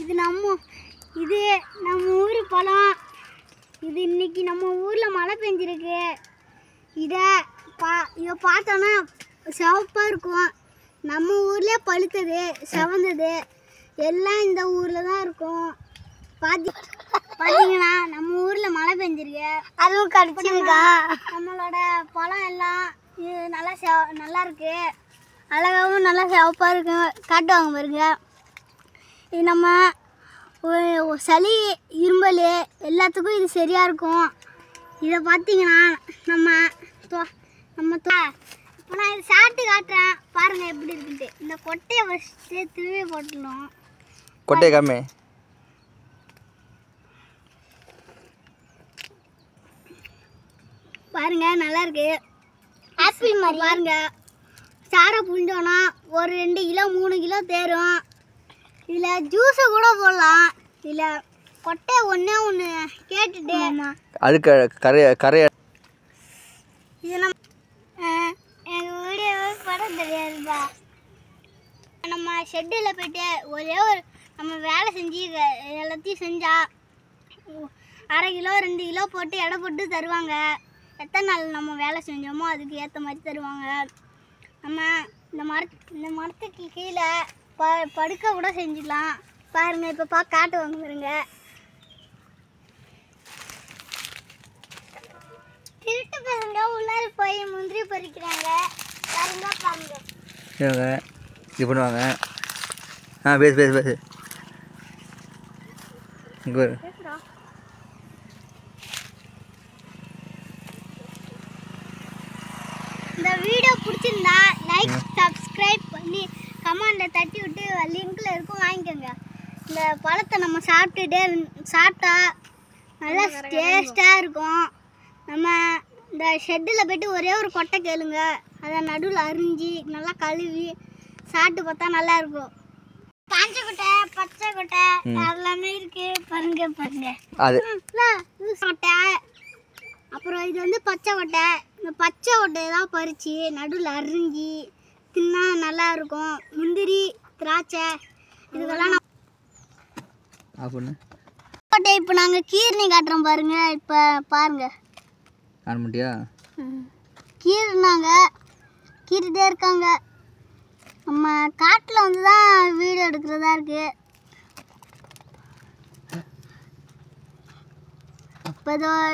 இது நம்ம ஊர் பழம். இது இன்னைக்கு நம்ம ஊரில் மழை பெஞ்சிருக்கு. இதை பார்த்தோன்னா சிவப்பாக இருக்கும். நம்ம ஊர்லேயே பழுத்தது செவந்தது எல்லாம் இந்த ஊரில் தான் இருக்கும். பார்த்தீங்கன்னா நம்ம ஊரில் மழை பெஞ்சிருக்கு. அதுவும் கடிச்சிருக்கா. நம்மளோட பழம் எல்லாம் இது நல்லா இருக்கு. அழகாகவும் நல்லா சிவப்பாக இருக்கும். காட்டுவாங்க பாருங்க. இது நம்ம சளி இரும்பல் எல்லாத்துக்கும் இது சரியாக இருக்கும். இதை பார்த்தீங்கன்னா இப்போ நான் இது சாப்பிட்டு காட்டுறேன் பாருங்கள் எப்படி இருக்குன்ட்டு. இந்த கொட்டையை ஃபஸ்ட்டு திருவி போட்டுடணும். கொட்டையை காமி பாருங்க நல்லா இருக்கு. ஆப்பிள் மாதிரி பாருங்க. சாரை புழிஞ்சோன்னா ஒரு 2 கிலோ 3 கிலோ தேரும். இதில் ஜூஸை கூட போடலாம். இதில் கொட்டை ஒன்று கேட்டுட்டு அதுக்கு கரையை இது எங்கள் வீடியோ படம் தெரியாதுப்பா. நம்ம ஷெட்டில் போய்ட்டு நம்ம வேலை செஞ்சு எல்லாத்தையும் செஞ்சால் 1/2 கிலோ 2 கிலோ போட்டு எடை போட்டு தருவாங்க. எத்தனை நாள் நம்ம வேலை செஞ்சோமோ அதுக்கு ஏற்ற மாதிரி தருவாங்க. நம்ம இந்த மரத்துக்கு கீழே படுக்க கூட செஞ்சுக்கலாம். பாருங்கள் இப்போ காட்டுவாங்க பாருங்க. திருட்டு பசங்க உள்ளார போய் முந்திரி பறிக்கிறாங்க. பாருங்க இது பண்ணுவாங்க. பேசு இங்கே இந்த வீடியோ பிடிச்சிருந்தா லைக் சப்ஸ்கிரைப் பண்ணி கமெண்டில் தட்டி விட்டு லிங்க்கில் இருக்கும் வாங்கிக்கோங்க. இந்த பழத்தை நம்ம சாப்பிட்டா நல்லா டேஸ்ட்டாக இருக்கும். நம்ம இந்த ஷெட்டில் போய்ட்டு ஒரே ஒரு கொட்டை கேளுங்க. அதை நடுவில் அரிஞ்சு நல்லா கழுவி சாப்பிட்டு பார்த்தா நல்லாயிருக்கும். காஞ்ச கொட்டை பச்சை கொட்டை எல்லாமே இருக்குது. பாருங்க அது கொட்டை. அப்புறம் இது பச்சை கொட்டை. இந்த பச்சை கொட்டையை தான் பறித்து நடுவில் அரிஞ்சு தின்னா நல்லா இருக்கும். முந்திரி திராட்சை இதுக்கெல்லாம் கொட்டை இப்போ நாங்கள் கீர்னி காட்டுறோம் பாருங்க. இப்போ பாருங்க கீறினாங்க கீறிட்டே இருக்காங்க. நம்ம காட்டில் வந்து தான் வீடியோ எடுக்கிறதா இருக்குது.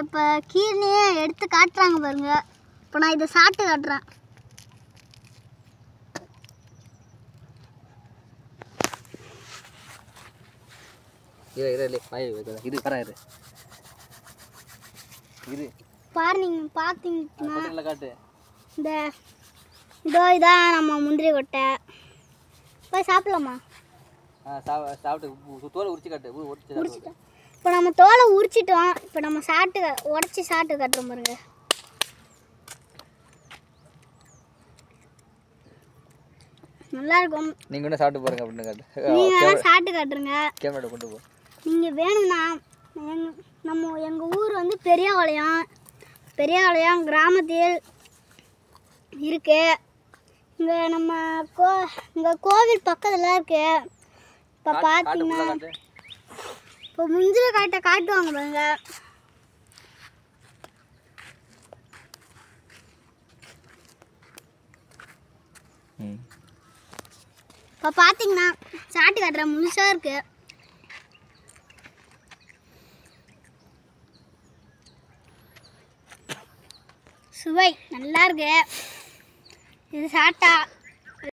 இப்போ கீர்னியே எடுத்து காட்டுறாங்க பாருங்க. இப்போ நான் இதை சாப்பிட்டு காட்டுறேன். காட்டு இதான் நம்ம முந்திரி கொட்டை. போய் சாப்பிடலாமா? சாப்பிட்டு தோலை உரிச்சு காட்டு. இப்போ நம்ம தோலை உரிச்சிட்டோம். இப்போ நம்ம உடச்சி சாப்பிட்டு காட்டுறோம் பாருங்க. நல்லா இருக்கும். நீங்க என்ன சாப்பிட்டு பாருங்க அப்படின்னு காட்டு. நீங்க சாப்பிட்டு காட்டுறீங்க. கேமரா கொண்டு போ. நீங்க வேணும்னா எங்கள் ஊர் வந்து பெரியபாளையம் கிராமத்தில் இருக்கு. இங்கே நம்ம இங்கே கோவில் பக்கத்தில் இருக்கு. இப்போ பார்த்தீங்கன்னா இப்போ முந்திரி காட்டை காட்டுவாங்க பாருங்க. இப்போ பார்த்தீங்கன்னா சாப்பிட்டு காட்டுற முழுசாக இருக்கு. சுவை நல்லா இருக்கு. இது சாப்பிட்டா